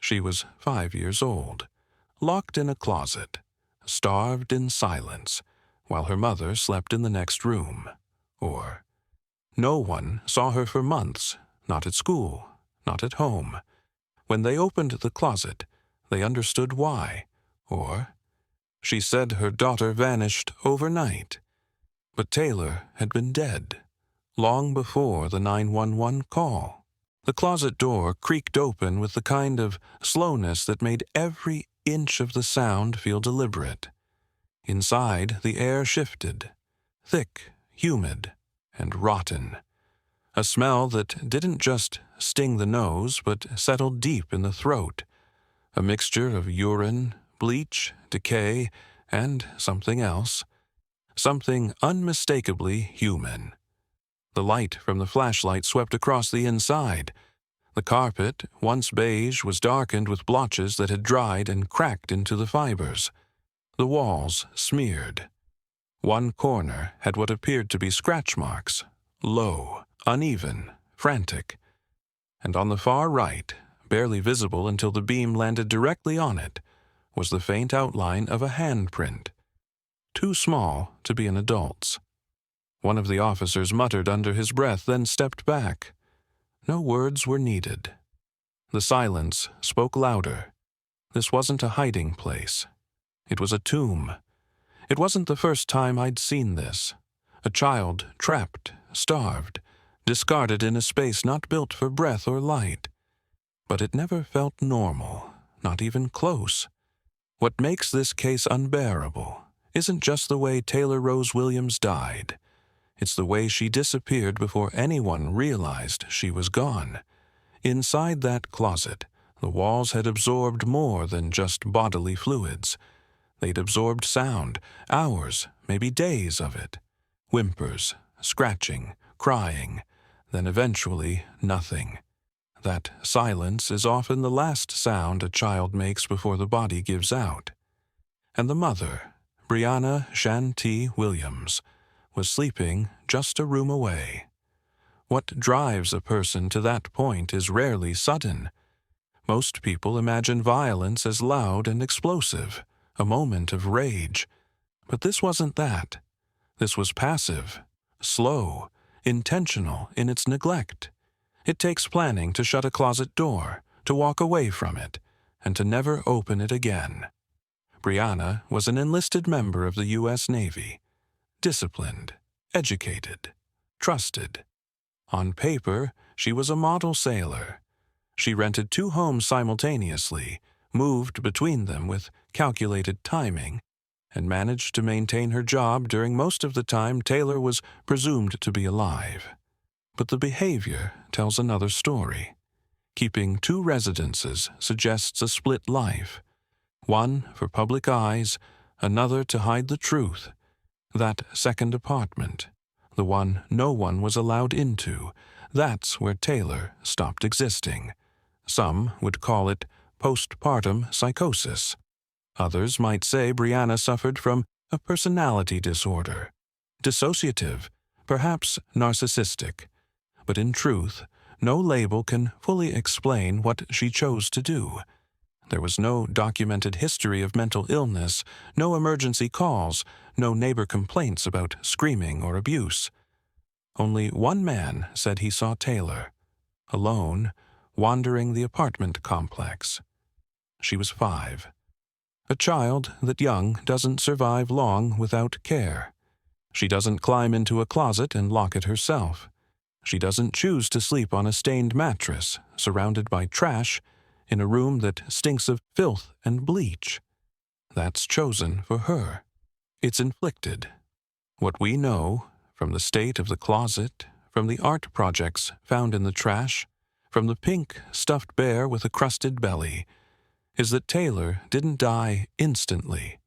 She was 5 years old, locked in a closet, starved in silence, while her mother slept in the next room. Or, no one saw her for months, not at school, not at home. When they opened the closet, they understood why. Or, she said her daughter vanished overnight. But Taylor had been dead, long before the 911 call. The closet door creaked open with the kind of slowness that made every inch of the sound feel deliberate. Inside, the air shifted, thick, humid, and rotten. A smell that didn't just sting the nose, but settled deep in the throat. A mixture of urine, bleach, decay, and something else. Something unmistakably human. The light from the flashlight swept across the inside. The carpet, once beige, was darkened with blotches that had dried and cracked into the fibers. The walls smeared. One corner had what appeared to be scratch marks, low, uneven, frantic. And on the far right, barely visible until the beam landed directly on it, was the faint outline of a handprint, too small to be an adult's. One of the officers muttered under his breath, then stepped back. No words were needed. The silence spoke louder. This wasn't a hiding place. It was a tomb. It wasn't the first time I'd seen this. A child trapped, starved, discarded in a space not built for breath or light. But it never felt normal, not even close. What makes this case unbearable isn't just the way Taylor Rose Williams died. It's the way she disappeared before anyone realized she was gone. Inside that closet, the walls had absorbed more than just bodily fluids. They'd absorbed sound, hours, maybe days of it. Whimpers, scratching, crying, then eventually nothing. That silence is often the last sound a child makes before the body gives out. And the mother, Brianna Shanti Williams, was sleeping just a room away. What drives a person to that point is rarely sudden. Most people imagine violence as loud and explosive, a moment of rage. But this wasn't that. This was passive, slow, intentional in its neglect. It takes planning to shut a closet door, to walk away from it, and to never open it again. Brianna was an enlisted member of the U.S. Navy. Disciplined, educated, trusted. On paper, she was a model sailor. She rented 2 homes simultaneously, moved between them with calculated timing, and managed to maintain her job during most of the time Taylor was presumed to be alive. But the behavior tells another story. Keeping 2 residences suggests a split life. One for public eyes, another to hide the truth. That second apartment, the one no one was allowed into, that's where Taylor stopped existing. Some would call it postpartum psychosis. Others might say Brianna suffered from a personality disorder. Dissociative, perhaps narcissistic. But in truth, no label can fully explain what she chose to do. There was no documented history of mental illness, no emergency calls, no neighbor complaints about screaming or abuse. Only one man said he saw Taylor, alone, wandering the apartment complex. She was 5. A child that young doesn't survive long without care. She doesn't climb into a closet and lock it herself. She doesn't choose to sleep on a stained mattress, surrounded by trash, in a room that stinks of filth and bleach. That's chosen for her. It's inflicted. What we know, from the state of the closet, from the art projects found in the trash, from the pink stuffed bear with a crusted belly, is that Taylor didn't die instantly.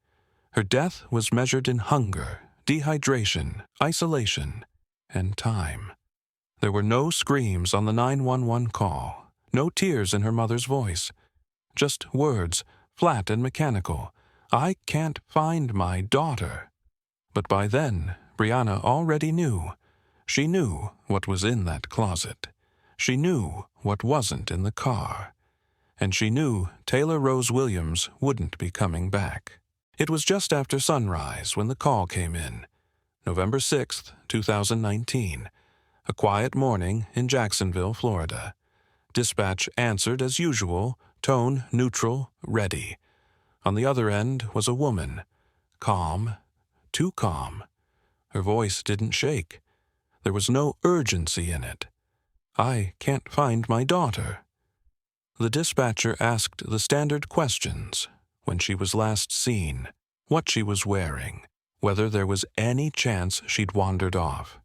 Her death was measured in hunger, dehydration, isolation, and time. There were no screams on the 911 call. No tears in her mother's voice. Just words, flat and mechanical. I can't find my daughter. But by then, Brianna already knew. She knew what was in that closet. She knew what wasn't in the car. and she knew Taylor Rose Williams wouldn't be coming back. It was just after sunrise when the call came in. November 6th, 2019. A quiet morning in Jacksonville, Florida. Dispatch answered as usual, tone neutral, ready. On the other end was a woman. Calm, too calm. Her voice didn't shake. There was no urgency in it. "I can't find my daughter." The dispatcher asked the standard questions: when she was last seen, what she was wearing, whether there was any chance she'd wandered off.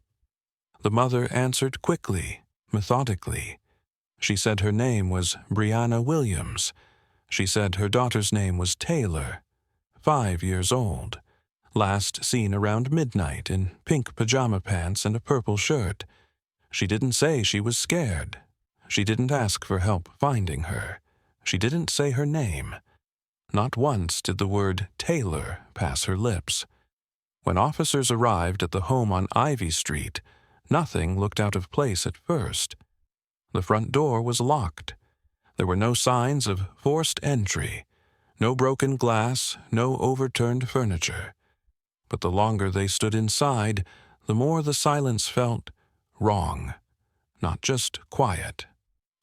The mother answered quickly, methodically. She said her name was Brianna Williams. She said her daughter's name was Taylor, 5 years old, last seen around midnight in pink pajama pants and a purple shirt. She didn't say she was scared. She didn't ask for help finding her. She didn't say her name. Not once did the word Taylor pass her lips. When officers arrived at the home on Ivy Street, nothing looked out of place at first. The front door was locked. There were no signs of forced entry, no broken glass, no overturned furniture. But the longer they stood inside, the more the silence felt wrong. Not just quiet,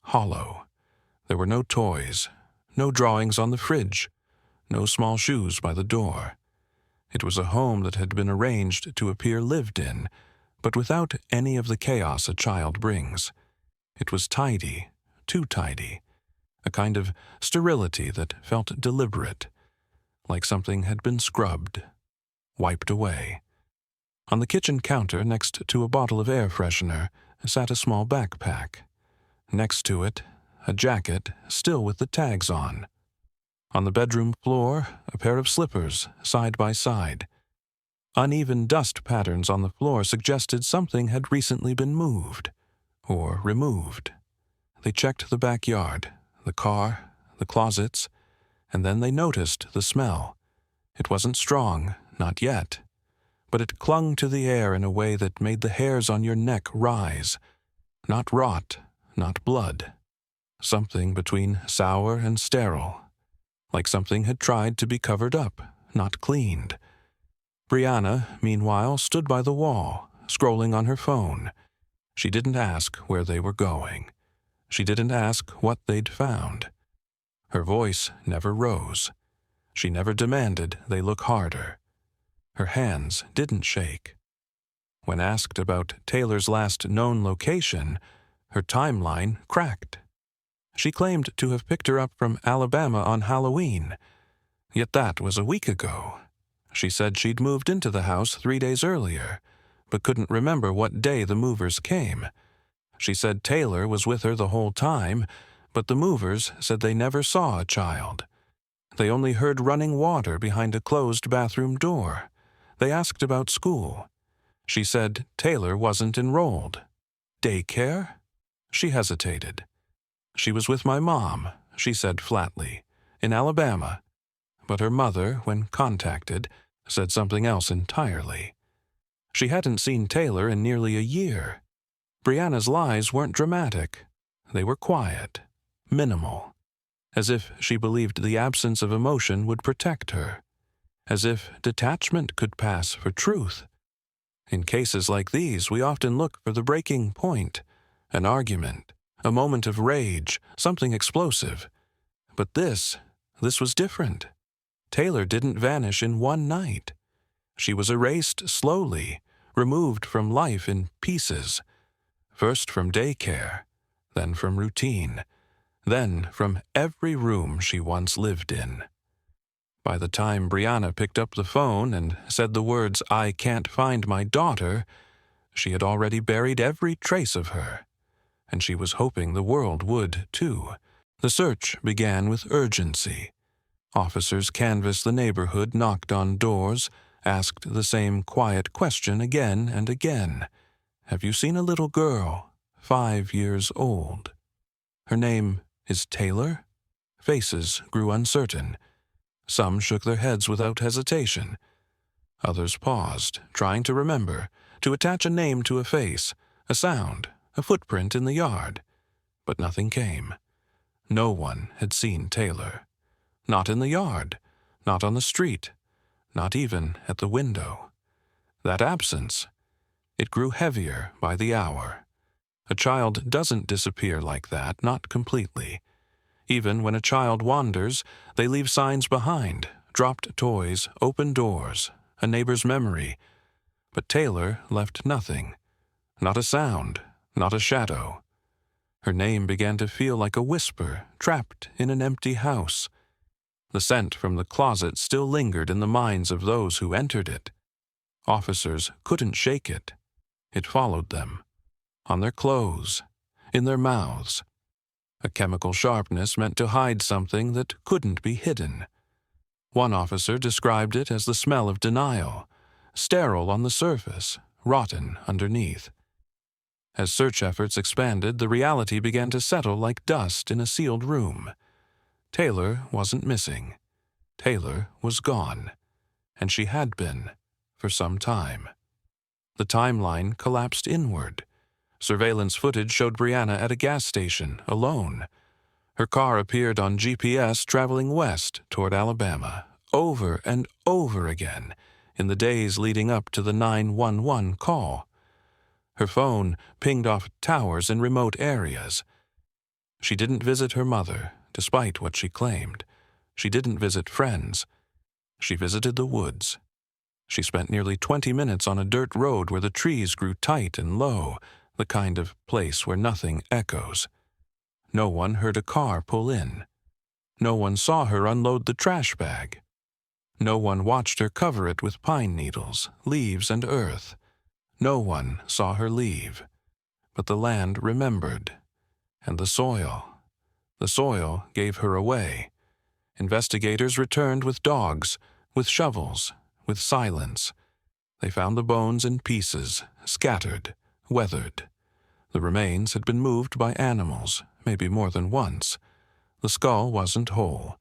hollow. There were no toys, no drawings on the fridge, no small shoes by the door. It was a home that had been arranged to appear lived in, but without any of the chaos a child brings. It was tidy, too tidy, a kind of sterility that felt deliberate, like something had been scrubbed, wiped away. On the kitchen counter next to a bottle of air freshener sat a small backpack. Next to it, a jacket still with the tags on. On the bedroom floor, a pair of slippers side by side. Uneven dust patterns on the floor suggested something had recently been moved or removed. They checked the backyard, the car, the closets, and then they noticed the smell. It wasn't strong, not yet, but it clung to the air in a way that made the hairs on your neck rise. Not rot, not blood. Something between sour and sterile, like something had tried to be covered up, not cleaned. Brianna, meanwhile, stood by the wall, scrolling on her phone. She didn't ask where they were going. She didn't ask what they'd found. Her voice never rose. She never demanded they look harder. Her hands didn't shake. When asked about Taylor's last known location, her timeline cracked. She claimed to have picked her up from Alabama on Halloween, yet that was a week ago. She said she'd moved into the house 3 days earlier, but couldn't remember what day the movers came. She said Taylor was with her the whole time, but the movers said they never saw a child. They only heard running water behind a closed bathroom door. They asked about school. She said Taylor wasn't enrolled. Daycare? She hesitated. She was with my mom, she said flatly, in Alabama. But her mother, when contacted, said something else entirely. She hadn't seen Taylor in nearly a year. Brianna's lies weren't dramatic. They were quiet, minimal, as if she believed the absence of emotion would protect her, as if detachment could pass for truth. In cases like these, we often look for the breaking point, an argument, a moment of rage, something explosive. But this was different. Taylor didn't vanish in one night. She was erased slowly, removed from life in pieces, first from daycare, then from routine, then from every room she once lived in. By the time Brianna picked up the phone and said the words, "I can't find my daughter," she had already buried every trace of her, and she was hoping the world would, too. The search began with urgency. Officers canvassed the neighborhood, knocked on doors, asked the same quiet question again and again. "Have you seen a little girl, 5 years old? Her name is Taylor?" Faces grew uncertain. Some shook their heads without hesitation. Others paused, trying to remember, to attach a name to a face, a sound, a footprint in the yard. But nothing came. No one had seen Taylor. Not in the yard, not on the street, not even at the window. That absence, it grew heavier by the hour. A child doesn't disappear like that, not completely. Even when a child wanders, they leave signs behind, dropped toys, open doors, a neighbor's memory. But Taylor left nothing. Not a sound, not a shadow. Her name began to feel like a whisper trapped in an empty house. The scent from the closet still lingered in the minds of those who entered it. Officers couldn't shake it. It followed them. On their clothes, in their mouths. A chemical sharpness meant to hide something that couldn't be hidden. One officer described it as the smell of denial, sterile on the surface, rotten underneath. As search efforts expanded, the reality began to settle like dust in a sealed room. Taylor wasn't missing. Taylor was gone. And she had been, for some time. The timeline collapsed inward. Surveillance footage showed Brianna at a gas station, alone. Her car appeared on GPS traveling west toward Alabama, over and over again, in the days leading up to the 911 call. Her phone pinged off towers in remote areas. She didn't visit her mother, despite what she claimed. She didn't visit friends. She visited the woods. She spent nearly 20 minutes on a dirt road where the trees grew tight and low, the kind of place where nothing echoes. No one heard a car pull in. No one saw her unload the trash bag. No one watched her cover it with pine needles, leaves, and earth. No one saw her leave. But the land remembered. And the soil gave her away. Investigators returned with dogs, with shovels, with silence. They found the bones in pieces, scattered, weathered. The remains had been moved by animals, maybe more than once. The skull wasn't whole.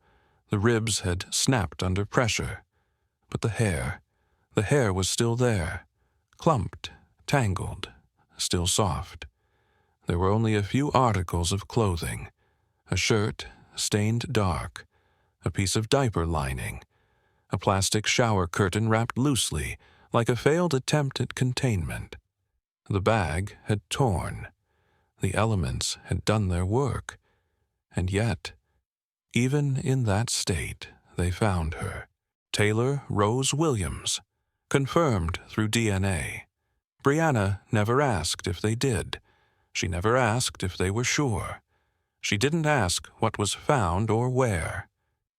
The ribs had snapped under pressure. But the hair was still there, clumped, tangled, still soft. There were only a few articles of clothing. A shirt, stained dark, a piece of diaper lining, a plastic shower curtain wrapped loosely, like a failed attempt at containment. The bag had torn. The elements had done their work. And yet, even in that state, they found her. Taylor Rose Williams, confirmed through DNA. Brianna never asked if they did. She never asked if they were sure. She didn't ask what was found or where.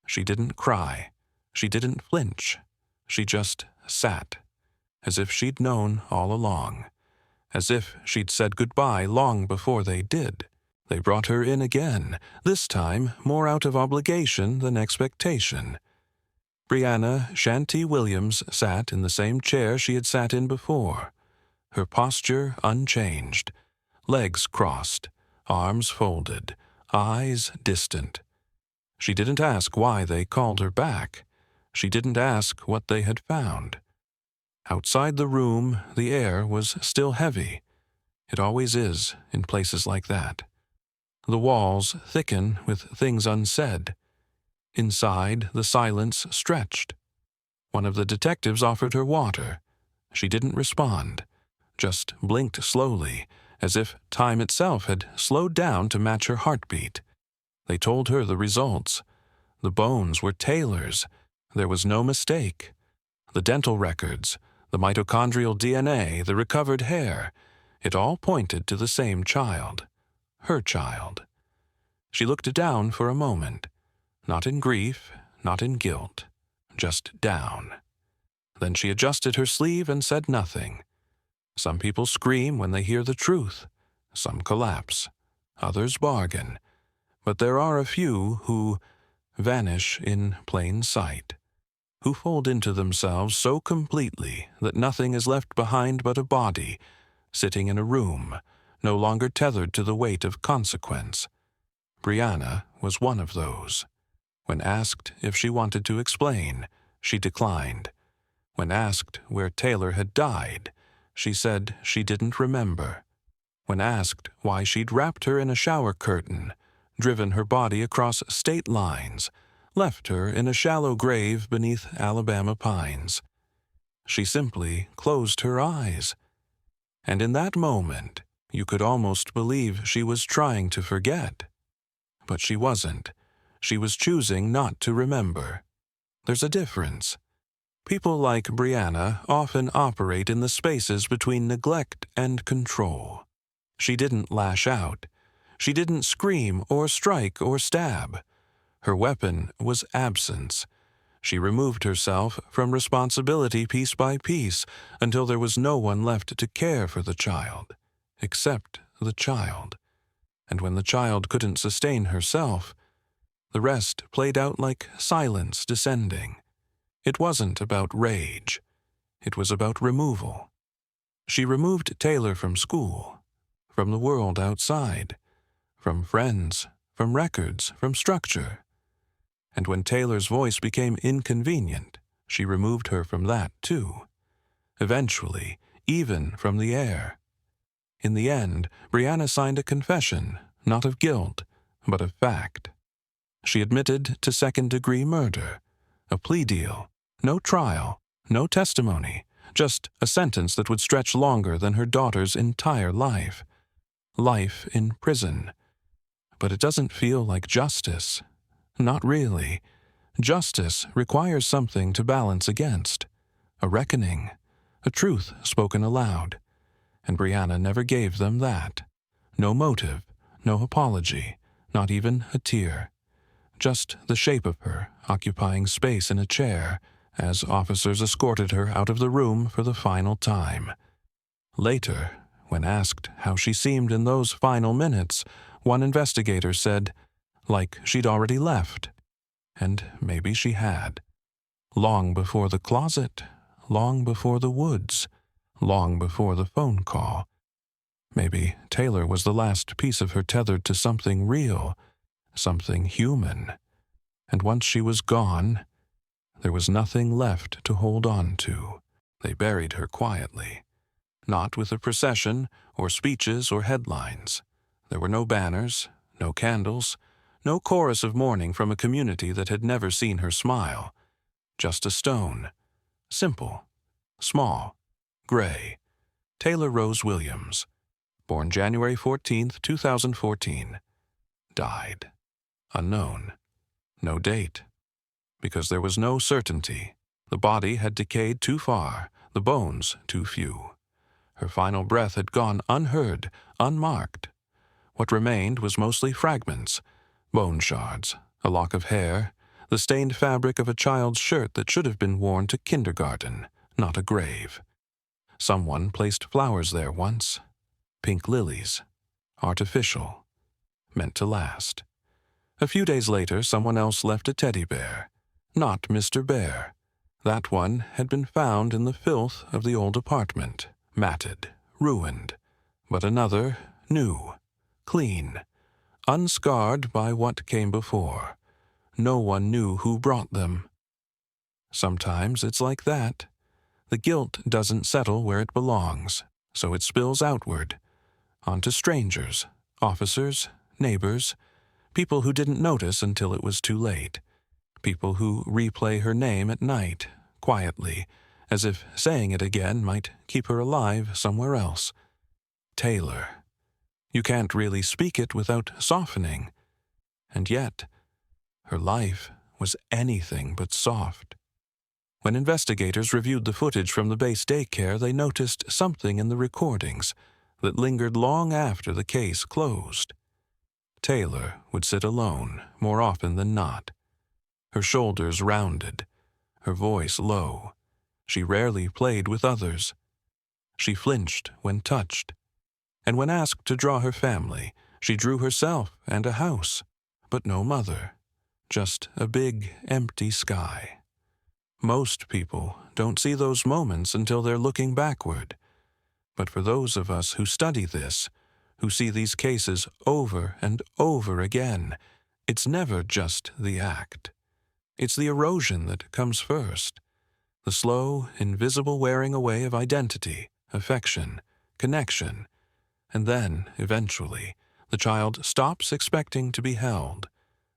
She didn't cry. She didn't flinch. She just sat, as if she'd known all along, as if she'd said goodbye long before they did. They brought her in again, this time more out of obligation than expectation. Brianna Shanty Williams sat in the same chair she had sat in before, her posture unchanged, legs crossed, arms folded, eyes distant. She didn't ask why they called her back. She didn't ask what they had found. Outside the room, the air was still heavy. It always is in places like that. The walls thicken with things unsaid. Inside, the silence stretched. One of the detectives offered her water. She didn't respond, just blinked slowly, as if time itself had slowed down to match her heartbeat. They told her the results. The bones were Taylor's. There was no mistake. The dental records, the mitochondrial DNA, the recovered hair, it all pointed to the same child. Her child. She looked down for a moment. Not in grief, not in guilt, just down. Then she adjusted her sleeve and said nothing. Some people scream when they hear the truth. Some collapse. Others bargain. But there are a few who vanish in plain sight, who fold into themselves so completely that nothing is left behind but a body, sitting in a room, no longer tethered to the weight of consequence. Brianna was one of those. When asked if she wanted to explain, she declined. When asked where Taylor had died, she said she didn't remember. When asked why she'd wrapped her in a shower curtain, driven her body across state lines, left her in a shallow grave beneath Alabama pines. She simply closed her eyes. And in that moment, you could almost believe she was trying to forget. But she wasn't. She was choosing not to remember. There's a difference. People like Brianna often operate in the spaces between neglect and control. She didn't lash out. She didn't scream or strike or stab. Her weapon was absence. She removed herself from responsibility piece by piece until there was no one left to care for the child, except the child. And when the child couldn't sustain herself, the rest played out like silence descending. It wasn't about rage. It was about removal. She removed Taylor from school, from the world outside, from friends, from records, from structure. And when Taylor's voice became inconvenient, she removed her from that too. Eventually, even from the air. In the end, Brianna signed a confession, not of guilt, but of fact. She admitted to second-degree murder, a plea deal, no trial, no testimony, just a sentence that would stretch longer than her daughter's entire life. Life in prison. But it doesn't feel like justice. Not really. Justice requires something to balance against. A reckoning. A truth spoken aloud. And Brianna never gave them that. No motive, no apology, not even a tear. Just the shape of her occupying space in a chair as officers escorted her out of the room for the final time. Later, when asked how she seemed in those final minutes, one investigator said, like she'd already left. And maybe she had. Long before the closet, long before the woods, long before the phone call. Maybe Taylor was the last piece of her tethered to something real, something human. And once she was gone, there was nothing left to hold on to. They buried her quietly. Not with a procession or speeches or headlines. There were no banners, no candles, no chorus of mourning from a community that had never seen her smile. Just a stone. Simple. Small. Gray. Taylor Rose Williams. Born January 14, 2014. Died. Unknown. No date. Because there was no certainty. The body had decayed too far, the bones too few. Her final breath had gone unheard, unmarked. What remained was mostly fragments, bone shards, a lock of hair, the stained fabric of a child's shirt that should have been worn to kindergarten, not a grave. Someone placed flowers there once. Pink lilies. Artificial. Meant to last. A few days later, someone else left a teddy bear. Not Mr. Bear. That one had been found in the filth of the old apartment, matted, ruined. But another, new, clean, unscarred by what came before. No one knew who brought them. Sometimes it's like that. The guilt doesn't settle where it belongs, so it spills outward, onto strangers, officers, neighbors, people who didn't notice until it was too late, people who replay her name at night, quietly, as if saying it again might keep her alive somewhere else. Taylor. You can't really speak it without softening. And yet, her life was anything but soft. When investigators reviewed the footage from the base daycare, they noticed something in the recordings that lingered long after the case closed. Taylor would sit alone more often than not. Her shoulders rounded, her voice low. She rarely played with others. She flinched when touched. And when asked to draw her family, she drew herself and a house, but no mother. Just a big, empty sky. Most people don't see those moments until they're looking backward. But for those of us who study this, who see these cases over and over again, it's never just the act. It's the erosion that comes first. The slow, invisible wearing away of identity, affection, connection, and then, eventually, The child stops expecting to be held,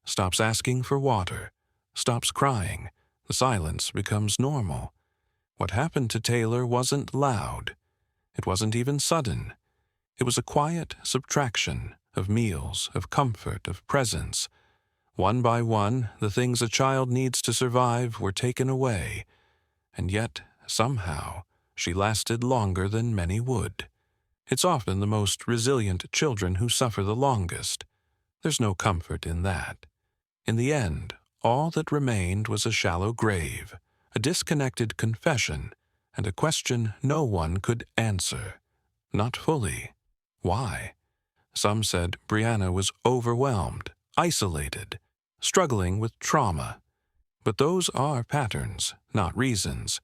stops asking for water, stops crying. The silence becomes normal. What happened to Taylor wasn't loud. It wasn't even sudden. It was a quiet subtraction of meals, of comfort, of presence. One by one, the things a child needs to survive were taken away, and yet, somehow, she lasted longer than many would. It's often the most resilient children who suffer the longest. There's no comfort in that. In the end, all that remained was a shallow grave, a disconnected confession, and a question no one could answer. Not fully. Why? Some said Brianna was overwhelmed, isolated, struggling with trauma. But those are patterns, not reasons.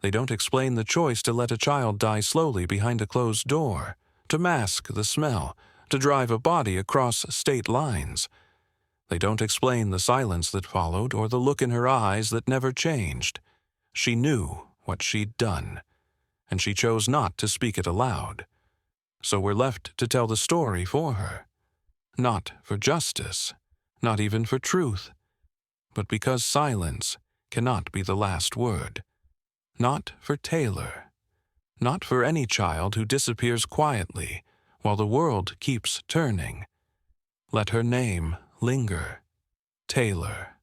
They don't explain the choice to let a child die slowly behind a closed door, to mask the smell, to drive a body across state lines. They don't explain the silence that followed or the look in her eyes that never changed. She knew what she'd done, and she chose not to speak it aloud. So we're left to tell the story for her. Not for justice, not even for truth, but because silence cannot be the last word. Not for Taylor. Not for any child who disappears quietly while the world keeps turning. Let her name linger. Taylor.